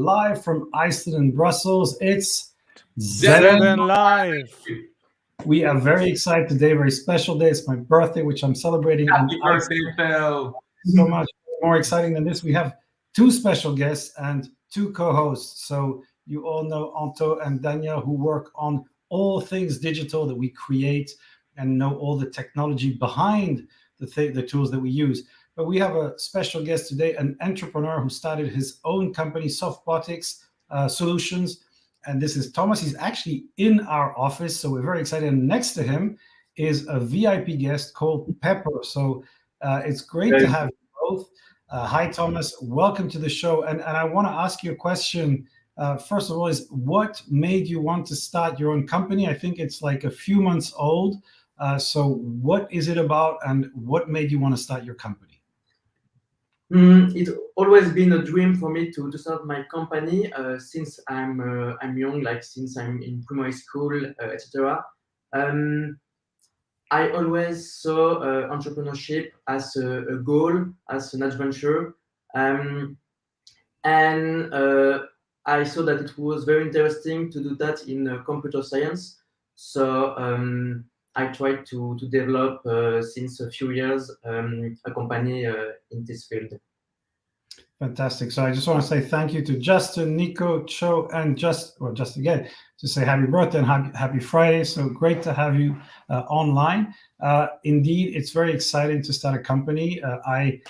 live from Iceland and Brussels. It's Zen Live. We are very excited today, very special day. It's my birthday, which I'm celebrating. Happy birthday, Phil. So much more exciting than this. We have two special guests and two co-hosts. So you all know Anto and Daniel, who work on all things digital that we create and know all the technology behind the tools that we use. But we have a special guest today, an entrepreneur who started his own company, Softbotics Solutions. And this is Thomas. He's actually in our office, so we're very excited. And next to him is a VIP guest called Pepper. So it's great to have you both. Hi, Thomas. Welcome to the show. And I want to ask you a question. First of all, is what made you want to start your own company? I think it's like a few months old. So what is it about, and what made you want to start your company? It's always been a dream for me to start my company since I'm young, like since I'm in primary school, etc. I always saw entrepreneurship as a goal, as an adventure, and I saw that it was very interesting to do that in computer science. So I tried to develop since a few years a company in this field. Fantastic. So I just want to say thank you to Justin, Nico, Cho, and just again to say happy birthday and happy Friday. So great to have you online. Indeed, it's very exciting to start a company. I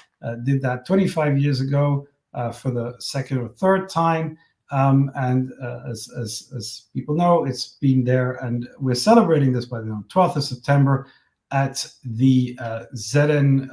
did that 25 years ago for the second or third time. And as people know, it's been there, and we're celebrating this by the 12th of September at the Zen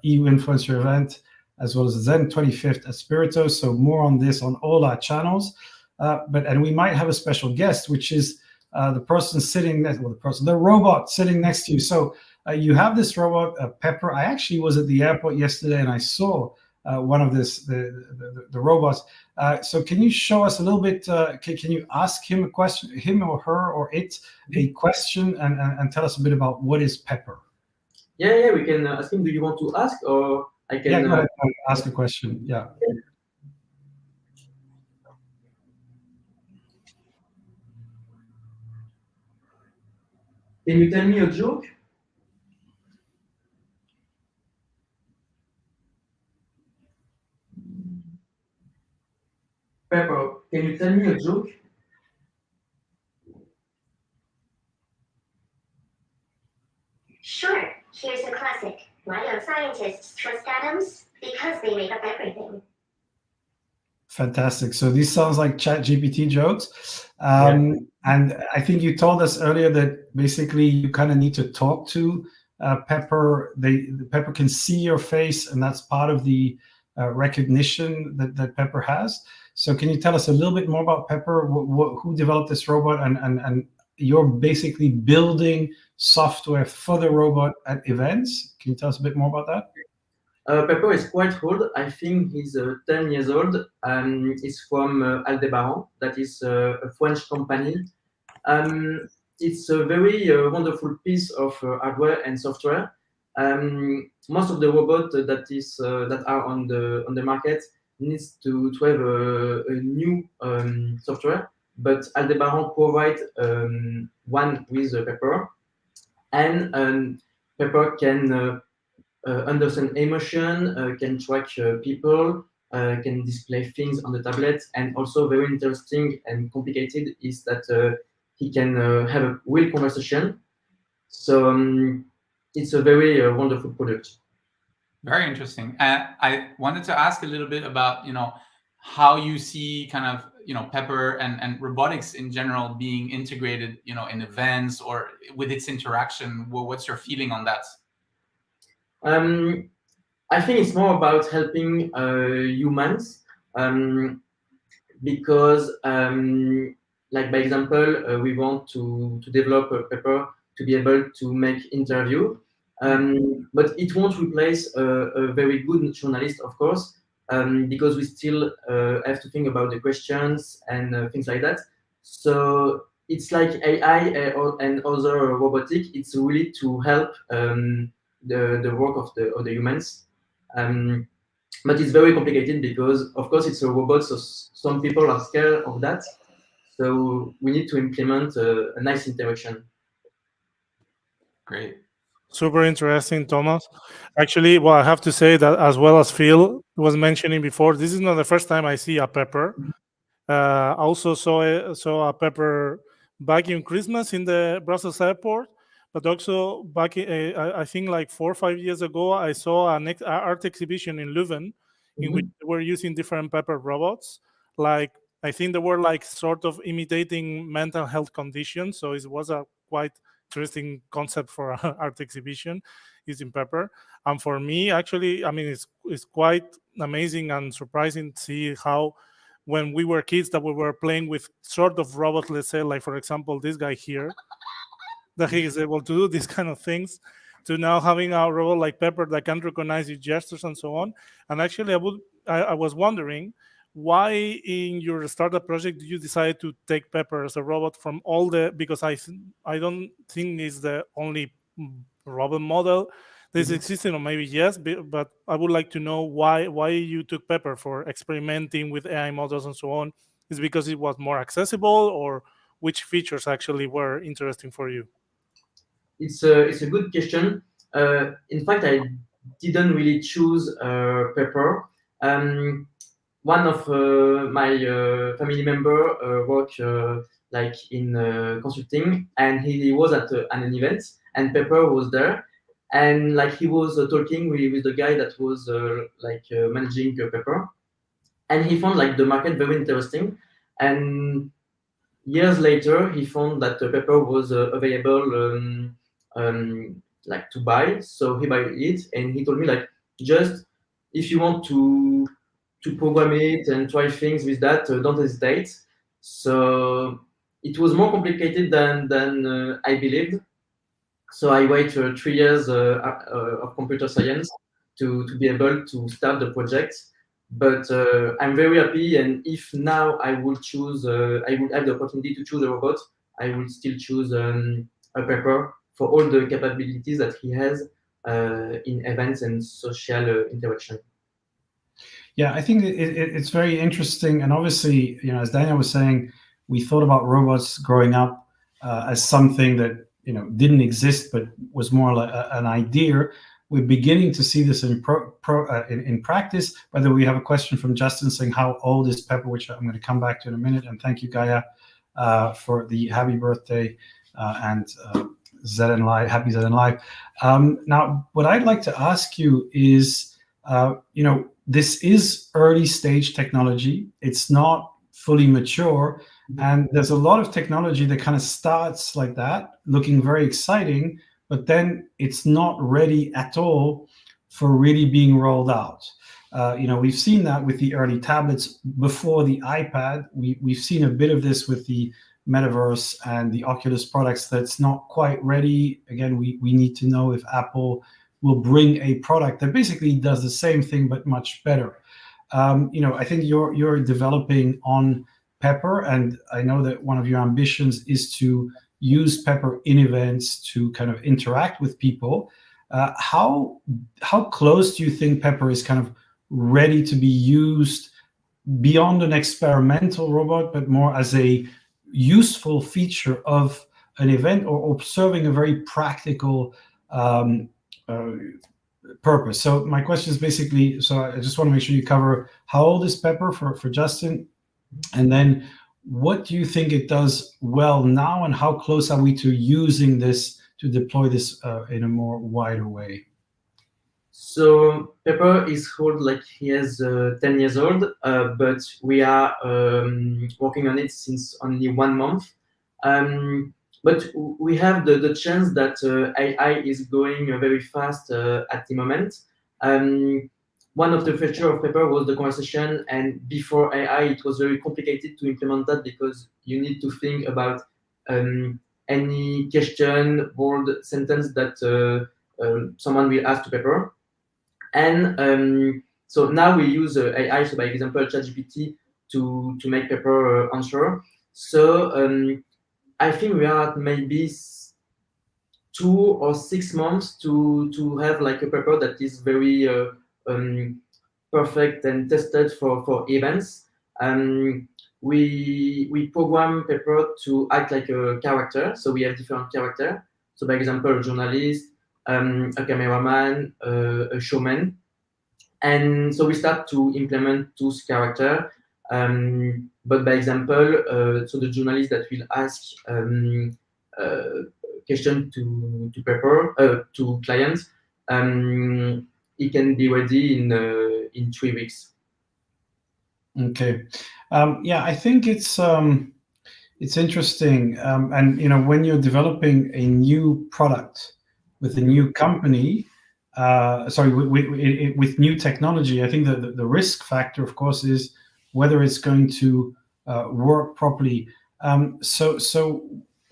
EU Influencer event, as well as the Zen 25th at Spiritos. So more on this on all our channels. And we might have a special guest, which is the person sitting next, the robot sitting next to you. So you have this robot, Pepper. I actually was at the airport yesterday, and I saw one of the robots. So can you show us a little bit? Can you ask him a question, him or her or it, a question, and tell us a bit about what is Pepper? Yeah, we can ask him. Do you want to ask, or I can? Yeah, go ahead, ask a question. Yeah. Can you tell me a joke? Pepper, can you tell me a joke? Sure, here's a classic. Why don't scientists trust atoms? Because they make up everything. Fantastic. So these sounds like ChatGPT jokes. And I think you told us earlier that basically you kind of need to talk to Pepper. The Pepper can see your face, and that's part of the recognition that Pepper has. So can you tell us a little bit more about Pepper? Who developed this robot, and you're basically building software for the robot at events? Can you tell us a bit more about that? Pepper is quite old. I think he's 10 years old. He's from Aldebaran. That is a French company. It's a very wonderful piece of hardware and software. Most of the robots that are on the market needs to have a new software, but Aldebaran provide one with Pepper, and Pepper can understand emotion, can track people, can display things on the tablet, and also very interesting and complicated is that he can have a real conversation. So it's a very wonderful product. Very interesting. I wanted to ask a little bit about, how you see kind of, Pepper and robotics in general being integrated, in events or with its interaction. What's your feeling on that? I think it's more about helping humans because, like by example, we want to develop a Pepper to be able to make interview, but it won't replace a very good journalist, of course, because we still have to think about the questions and things like that. So it's like AI and other robotic. It's really to help the work of the humans. but it's very complicated because, of course, it's a robot, so some people are scared of that. So we need to implement a nice interaction. Great. Super interesting, Thomas. Actually, well, I have to say that as well as Phil was mentioning before, this is not the first time I see a Pepper. I also saw a Pepper back in Christmas in the Brussels airport, but also back I think like 4 or 5 years ago, I saw an art exhibition in Leuven in which they were using different Pepper robots. Like I think they were like sort of imitating mental health conditions. So it was a quite interesting concept for an art exhibition using Pepper. And for me, actually, I mean, it's quite amazing and surprising to see how when we were kids that we were playing with sort of robots, let's say, like for example, this guy here, that he is able to do these kind of things, to now having a robot like Pepper that can recognize your gestures and so on. And actually, I was wondering why in your startup project did you decide to take Pepper as a robot from all the, because I don't think it's the only robot model this existing, or maybe yes, but I would like to know why you took Pepper for experimenting with AI models and so on. Is it because it was more accessible, or which features actually were interesting for you? It's a good question. In fact, I didn't really choose Pepper. One of my family member work like in consulting, and he was at an event, and Pepper was there, and like he was talking with the guy that was managing Pepper, and he found like the market very interesting, and years later he found that Pepper was available like to buy, so he buy it, and he told me like, just if you want to program it and try things with that, don't hesitate. So it was more complicated than I believed. So I waited 3 years of computer science to be able to start the project. But I'm very happy, and if now I would choose, I would have the opportunity to choose a robot, I would still choose a Pepper for all the capabilities that he has in events and social interaction. Yeah, I think it's very interesting, and obviously, as Daniel was saying, we thought about robots growing up as something that didn't exist, but was more like an idea. We're beginning to see this in practice. By the way, we have a question from Justin saying, "How old is Pepper?" Which I'm going to come back to in a minute. And thank you, Gaia, for the happy birthday and ZN Live, happy ZN Live. Now, what I'd like to ask you is, this is early stage technology. It's not fully mature. And there's a lot of technology that kind of starts like that, looking very exciting, but then it's not ready at all for really being rolled out. We've seen that with the early tablets before the iPad. We've seen a bit of this with the Metaverse and the Oculus products that's not quite ready. Again, we need to know if Apple will bring a product that basically does the same thing but much better. I think you're developing on Pepper, and I know that one of your ambitions is to use Pepper in events to kind of interact with people. How close do you think Pepper is kind of ready to be used beyond an experimental robot, but more as a useful feature of an event, or serving a very practical purpose? So my question is basically, so I just want to make sure you cover how old is Pepper for Justin, and then what do you think it does well now, and how close are we to using this to deploy this in a more wider way? So Pepper is old, like he is 10 years old, but we are working on it since only 1 month. But we have the chance that AI is going very fast at the moment. One of the features of Pepper was the conversation, and before AI, it was very complicated to implement that because you need to think about any question, word, sentence that someone will ask to Pepper. And so now we use AI, so by example, ChatGPT to make Pepper answer. So I think we are at maybe 2 or 6 months to have like a Pepper that is very perfect and tested for events. We program Pepper to act like a character. So we have different characters. So, by example, a journalist, a cameraman, a showman. And so we start to implement those characters. But by example, so the journalist that will ask question to Pepper to clients, it can be ready in 3 weeks. Okay. Yeah, I think it's interesting. And when you're developing a new product with a new company, with new technology, I think that the risk factor, of course, is whether it's going to work properly. So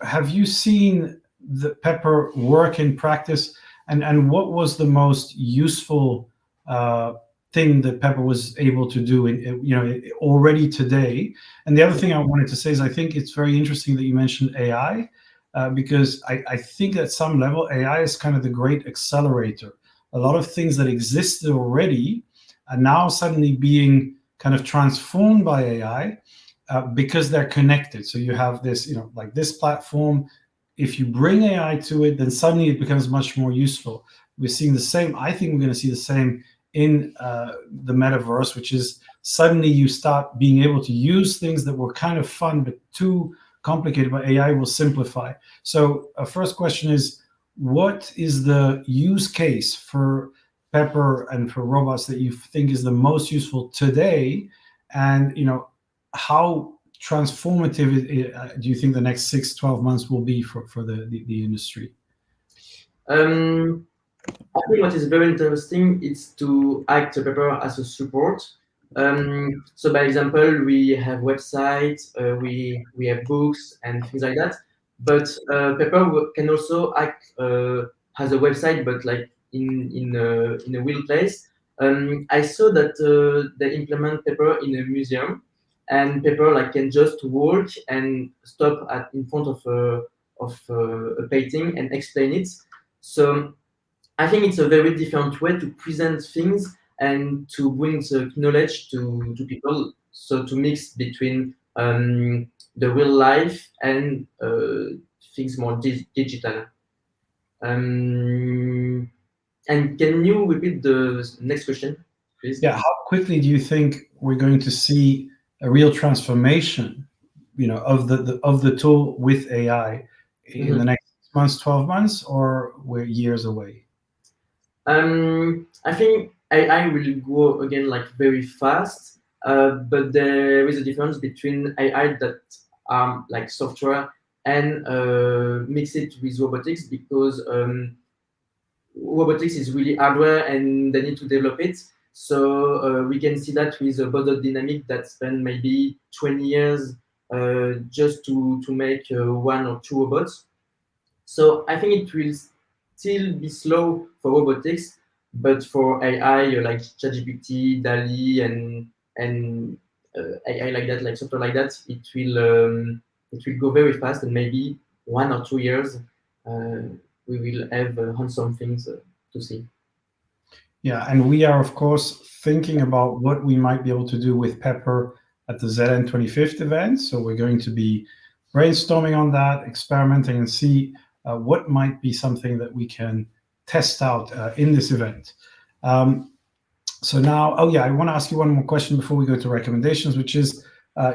have you seen the Pepper work in practice, and what was the most useful thing that Pepper was able to do already today? And the other thing I wanted to say is I think it's very interesting that you mentioned AI, because I think at some level AI is kind of the great accelerator. A lot of things that existed already are now suddenly being kind of transformed by AI because they're connected. So you have this, like this platform. If you bring AI to it, then suddenly it becomes much more useful. We're seeing the same. I think we're going to see the same in the metaverse, which is suddenly you start being able to use things that were kind of fun but too complicated, but AI will simplify. So first question is, what is the use case for Pepper and for robots that you think is the most useful today? And how transformative do you think the next 6-12 months will be for the industry? I think what is very interesting is to act Pepper as a support. So, by example, we have websites, we have books and things like that. But Pepper can also act as a website, but like in a real place. I saw that they implement Pepper in a museum, and Pepper like can just walk and stop in front of a painting and explain it. So I think it's a very different way to present things and to bring the knowledge to people. So to mix between the real life and things more digital. And can you repeat the next question, please? Yeah, how quickly do you think we're going to see a real transformation, of the tool with AI in the next 6 months, 12 months, or we're years away? I think AI will go again like very fast, but there is a difference between AI that like software and mix it with robotics, because robotics is really hardware and they need to develop it. So we can see that with a Bodot dynamic that spent maybe 20 years just to make 1 or 2 robots. So I think it will still be slow for robotics, but for AI like ChatGPT, DALI, and AI like that, like software like that, it will go very fast, and maybe 1 or 2 years we will have handsome things to see. Yeah, and we are of course thinking about what we might be able to do with Pepper at the ZN 25th event. So we're going to be brainstorming on that, experimenting, and see what might be something that we can test out in this event. So now, I want to ask you one more question before we go to recommendations, which is,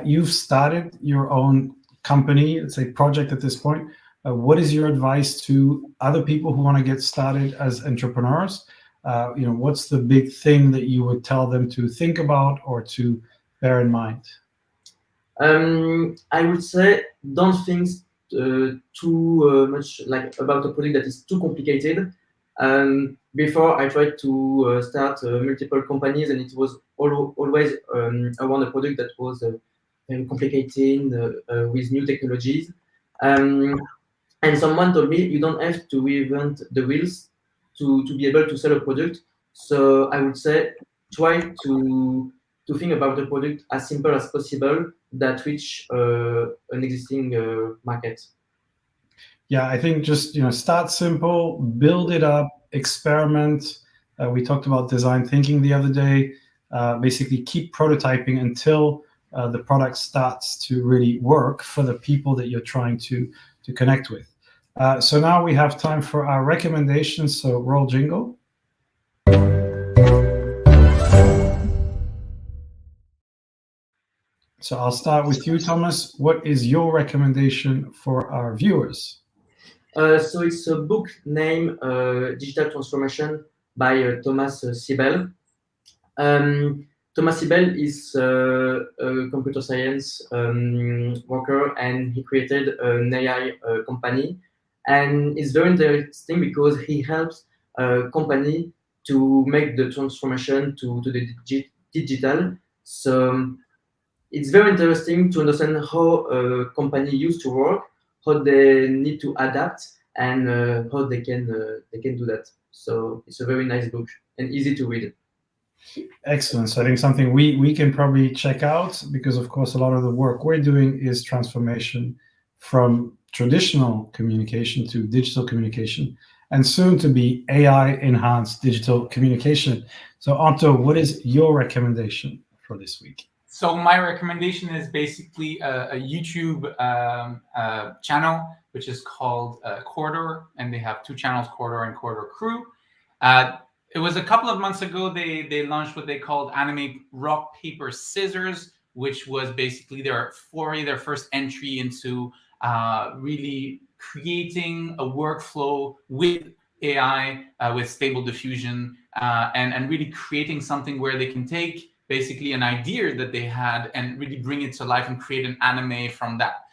you've started your own company, it's a project at this point. What is your advice to other people who want to get started as entrepreneurs? What's the big thing that you would tell them to think about or to bear in mind? I would say don't think too much like about a product that is too complicated. Before I tried to start multiple companies, and it was always around a product that was very complicated with new technologies. And someone told me you don't have to reinvent the wheels to be able to sell a product. So I would say try to think about the product as simple as possible that reach an existing market. Yeah, I think just start simple, build it up, experiment. We talked about design thinking the other day. basically keep prototyping until the product starts to really work for the people that you're trying to connect with. So now we have time for our recommendations. So roll jingle. So I'll start with you, Thomas. What is your recommendation for our viewers? So it's a book named Digital Transformation by Thomas Siebel. Thomas Siebel is a computer science worker, and he created an AI company. And it's very interesting because he helps a company to make the transformation to the digital. So it's very interesting to understand how a company used to work, how they need to adapt, and how they can do that. So it's a very nice book and easy to read. Excellent. So I think something we can probably check out, because of course a lot of the work we're doing is transformation from traditional communication to digital communication, and soon to be AI enhanced digital communication. So Anto, what is your recommendation for this week? So my recommendation is basically a YouTube channel, which is called Corridor, and they have two channels, Corridor and Corridor Crew. It was a couple of months ago they launched what they called Anime Rock, Paper, Scissors, which was basically their first entry into really creating a workflow with AI, with Stable Diffusion, and really creating something where they can take basically an idea that they had and really bring it to life and create an anime from that.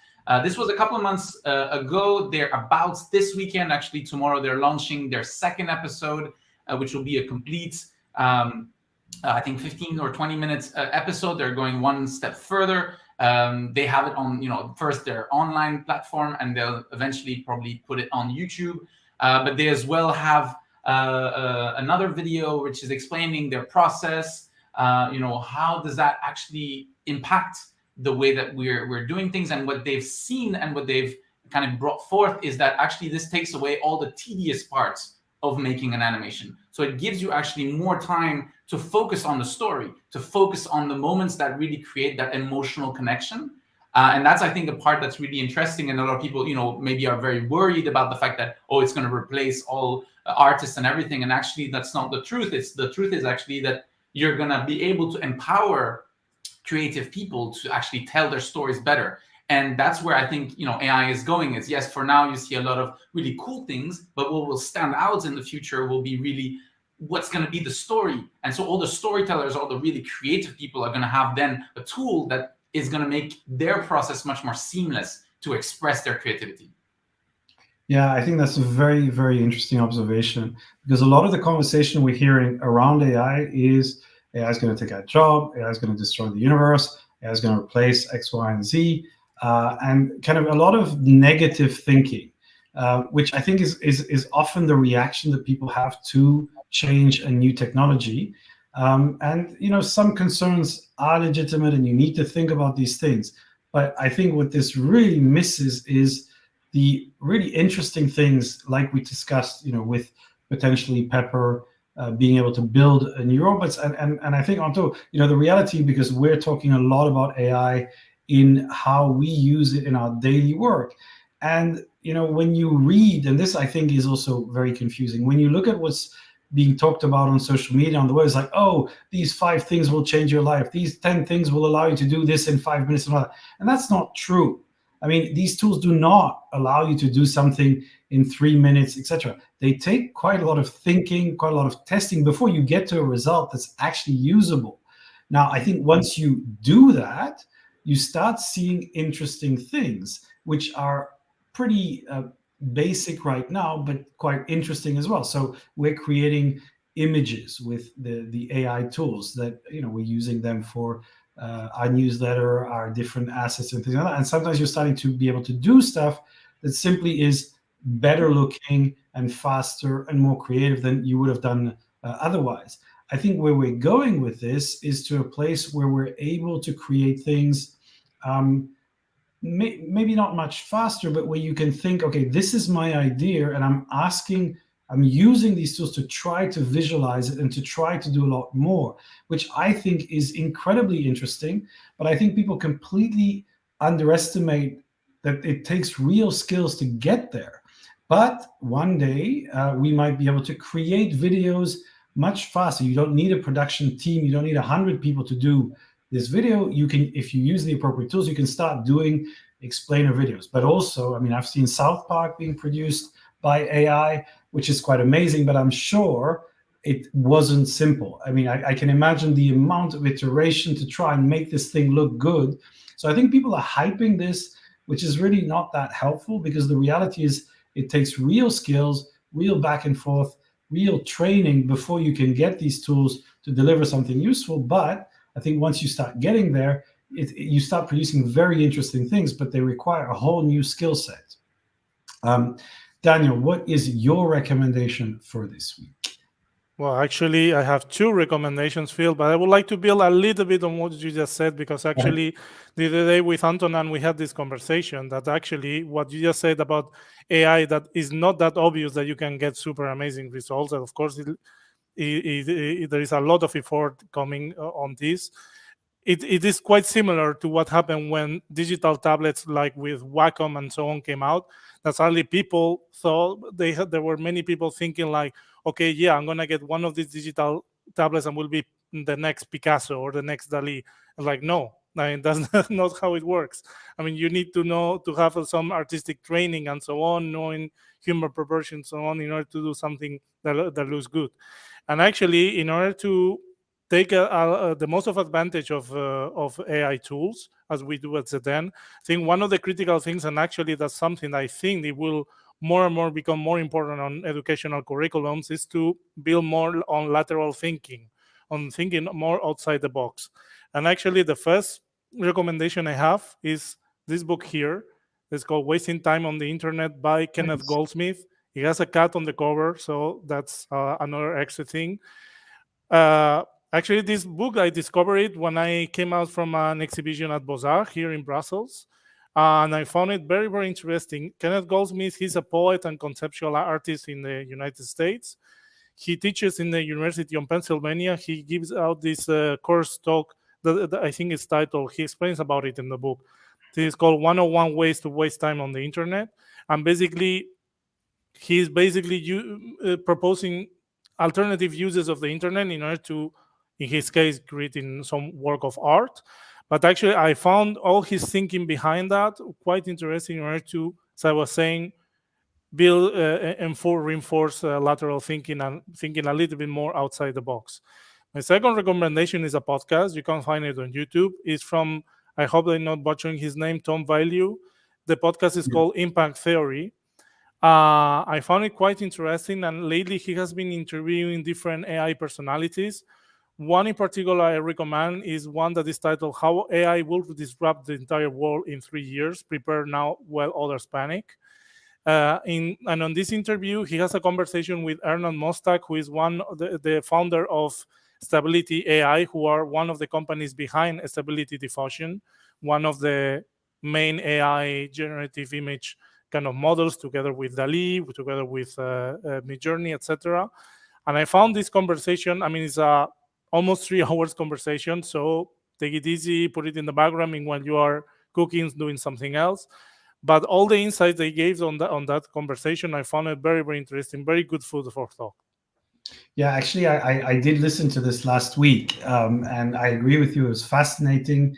This was a couple of months ago. They're about this weekend, actually tomorrow, they're launching their second episode, which will be a complete, I think 15 or 20 minutes episode. They're going one step further. They have it on, first their online platform, and they'll eventually probably put it on YouTube. But they as well have another video which is explaining their process. How does that actually impact the way that we're doing things, and what they've seen and what they've kind of brought forth is that actually this takes away all the tedious parts of making an animation. So it gives you actually more time to focus on the story, to focus on the moments that really create that emotional connection. And that's, I think, the part that's really interesting. And a lot of people, maybe are very worried about the fact that, it's going to replace all artists and everything. And actually, that's not the truth. The truth is actually that you're going to be able to empower creative people to actually tell their stories better. And that's where I think, AI is going. Is yes, for now you see a lot of really cool things, but what will stand out in the future will be really what's going to be the story. And so all the storytellers, all the really creative people are going to have then a tool that is going to make their process much more seamless to express their creativity. Yeah, I think that's a very, very interesting observation, because a lot of the conversation we're hearing around AI is going to take our job, AI is going to destroy the universe, AI is going to replace X, Y, and Z, and kind of a lot of negative thinking, which I think is often the reaction that people have to change and new technology. And some concerns are legitimate, and you need to think about these things. But I think what this really misses is the really interesting things, like we discussed, with potentially Pepper being able to build new robots, and I think, Anto, the reality, because we're talking a lot about AI in how we use it in our daily work, and when you read, and this I think is also very confusing, when you look at what's being talked about on social media, on the web, it's like, these 5 things will change your life, these 10 things will allow you to do this in 5 minutes, and that's not true. I mean, these tools do not allow you to do something in 3 minutes, etc. They take quite a lot of thinking, quite a lot of testing before you get to a result that's actually usable. Now, I think once you do that, you start seeing interesting things, which are pretty basic right now, but quite interesting as well. So we're creating images with the AI tools that, we're using them for our newsletter, our different assets and things like that. And sometimes you're starting to be able to do stuff that simply is better looking and faster and more creative than you would have done otherwise. I think where we're going with this is to a place where we're able to create things maybe not much faster, but where you can think, okay, this is my idea, and I'm asking I'm using these tools to try to visualize it and to try to do a lot more, which I think is incredibly interesting. But I think people completely underestimate that it takes real skills to get there. But one day we might be able to create videos much faster. You don't need a production team. You don't need 100 people to do this video. You can, if you use the appropriate tools, you can start doing explainer videos. But also, I mean, I've seen South Park being produced by AI, which is quite amazing, but I'm sure it wasn't simple. I mean, I can imagine the amount of iteration to try and make this thing look good. So I think people are hyping this, which is really not that helpful, because the reality is it takes real skills, real back and forth, real training before you can get these tools to deliver something useful. But I think once you start getting there, you start producing very interesting things, but they require a whole new skill set. Daniel, what is your recommendation for this week? Well, actually, I have two recommendations, Phil, but I would like to build a little bit on what you just said, because actually the other day with Antonin, we had this conversation that actually what you just said about AI, that is not that obvious that you can get super amazing results. And of course, there is a lot of effort coming on this. It is quite similar to what happened when digital tablets like with Wacom and so on came out. That suddenly people thought there were many people thinking like, okay, yeah, I'm gonna get one of these digital tablets and will be the next Picasso or the next Dali. Like, no, I mean, that's not how it works. I mean, you need to know to have some artistic training and so on, knowing human proportions and so on, in order to do something that looks good. And actually, in order to take the most of advantage of AI tools, as we do at ZN, I think one of the critical things, and actually that's something I think it will more and more become more important on educational curriculums, is to build more on lateral thinking, on thinking more outside the box. And actually the first recommendation I have is this book here. It's called Wasting Time on the Internet by Kenneth Goldsmith. He has a cat on the cover, so that's another extra thing. Actually, this book, I discovered it when I came out from an exhibition at Beaux-Arts here in Brussels. And I found it very, very interesting. Kenneth Goldsmith, he's a poet and conceptual artist in the United States. He teaches in the University of Pennsylvania. He gives out this course talk that I think is titled, he explains about it in the book. This is called 101 Ways to Waste Time on the Internet. And basically, he's basically proposing alternative uses of the internet in order to, in his case, creating some work of art. But actually, I found all his thinking behind that quite interesting in order to, as I was saying, build and reinforce lateral thinking and thinking a little bit more outside the box. My second recommendation is a podcast. You can find it on YouTube. It's from, I hope I'm not butchering his name, Tom Value. The podcast is called Impact Theory. I found it quite interesting, and lately he has been interviewing different AI personalities. One in particular I recommend is one that is titled How AI Will Disrupt the Entire World in 3 Years, Prepare Now While Others Panic. And on this interview, he has a conversation with Ernan Mostak, who is the founder of Stability AI, who are one of the companies behind Stability Diffusion, one of the main AI generative image kind of models, together with DALI, together with Midjourney, etc. And I found this conversation, I mean, it's a almost 3 hours conversation, so take it easy, put it in the background while you are cooking, doing something else. But all the insights they gave on that conversation, I found it very, very interesting, very good food for thought. Yeah, actually, I did listen to this last week, and I agree with you. It was fascinating.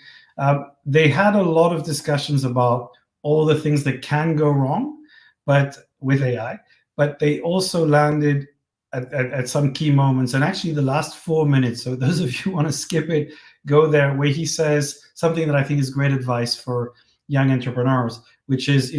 They had a lot of discussions about all the things that can go wrong, but with AI. But they also landed at some key moments. And actually, the last 4 minutes. So those of you who want to skip it, go there, where he says something that I think is great advice for young entrepreneurs, which is,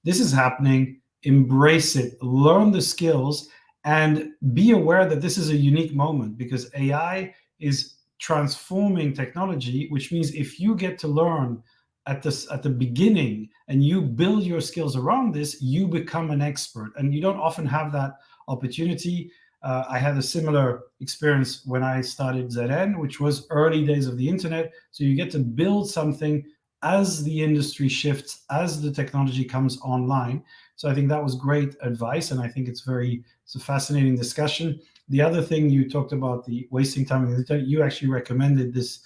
this is happening. Embrace it. Learn the skills. And be aware that this is a unique moment, because AI is transforming technology, which means if you get to learn at the beginning and you build your skills around this, you become an expert. And you don't often have that opportunity. I had a similar experience when I started ZN, which was early days of the internet. So you get to build something as the industry shifts, as the technology comes online. So I think that was great advice, and I think it's a fascinating discussion. The other thing you talked about, the wasting time on the internet, you actually recommended this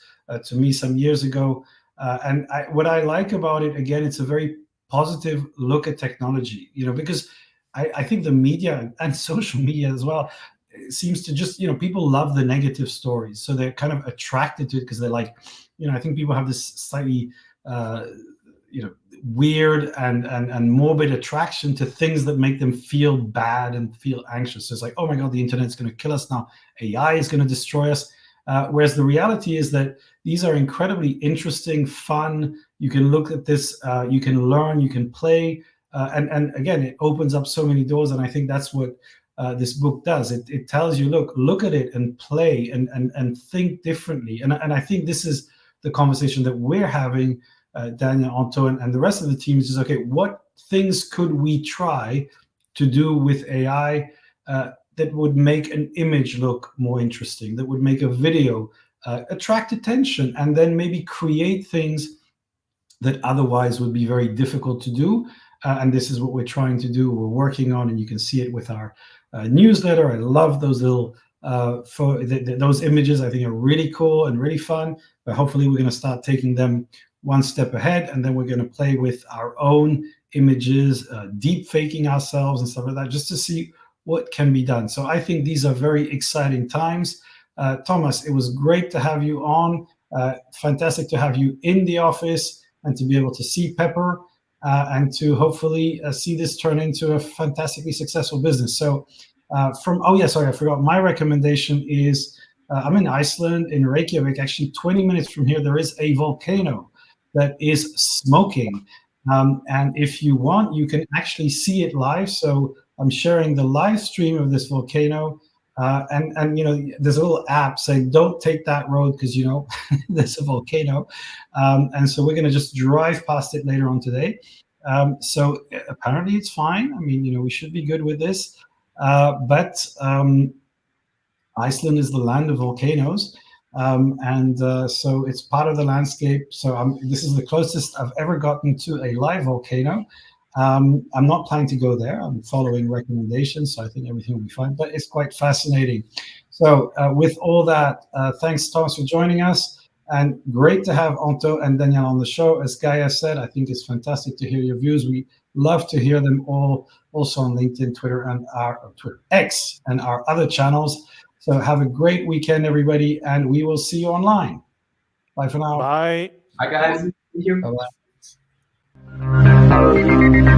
to me some years ago. And what I like about it, again, it's a very positive look at technology, because I think the media and social media as well seems to just, people love the negative stories. So they're kind of attracted to it because they're like, I think people have this slightly, weird and morbid attraction to things that make them feel bad and feel anxious. So it's like, oh my God, the internet's going to kill us now. AI is going to destroy us. Whereas the reality is that these are incredibly interesting, fun. You can look at this, you can learn, you can play. And again, it opens up so many doors. And I think that's what this book does. It tells you, look at it and play and think differently. And I think this is the conversation that we're having, Daniel, Anto, and the rest of the team is just, okay, what things could we try to do with AI that would make an image look more interesting, that would make a video attract attention, and then maybe create things that otherwise would be very difficult to do. And this is what we're trying to do, we're working on, and you can see it with our newsletter. I love those little those images. I think are really cool and really fun, but hopefully we're going to start taking them one step ahead, and then we're going to play with our own images, deep faking ourselves and stuff like that, just to see what can be done. So I think these are very exciting times. Thomas, it was great to have you on. Fantastic to have you in the office and to be able to see Pepper and to hopefully see this turn into a fantastically successful business. So I forgot. My recommendation is I'm in Iceland, in Reykjavik. Actually, 20 minutes from here, there is a volcano that is smoking. And if you want, you can actually see it live. So I'm sharing the live stream of this volcano. And there's a little app saying, don't take that road because, there's a volcano. And so we're going to just drive past it later on today. So apparently it's fine. I mean, we should be good with this. But Iceland is the land of volcanoes. So it's part of the landscape. So this is the closest I've ever gotten to a live volcano. I'm not planning to go there. I'm following recommendations, so I think everything will be fine, but it's quite fascinating. So with all that, thanks, Thomas, for joining us, and great to have Anto and Daniel on the show. As Gaia said, I think it's fantastic to hear your views. We love to hear them all, also on LinkedIn, Twitter, and Twitter X, and our other channels. So have a great weekend, everybody, and we will see you online. Bye for now. Bye. Bye, guys. Thank you. Bye-bye.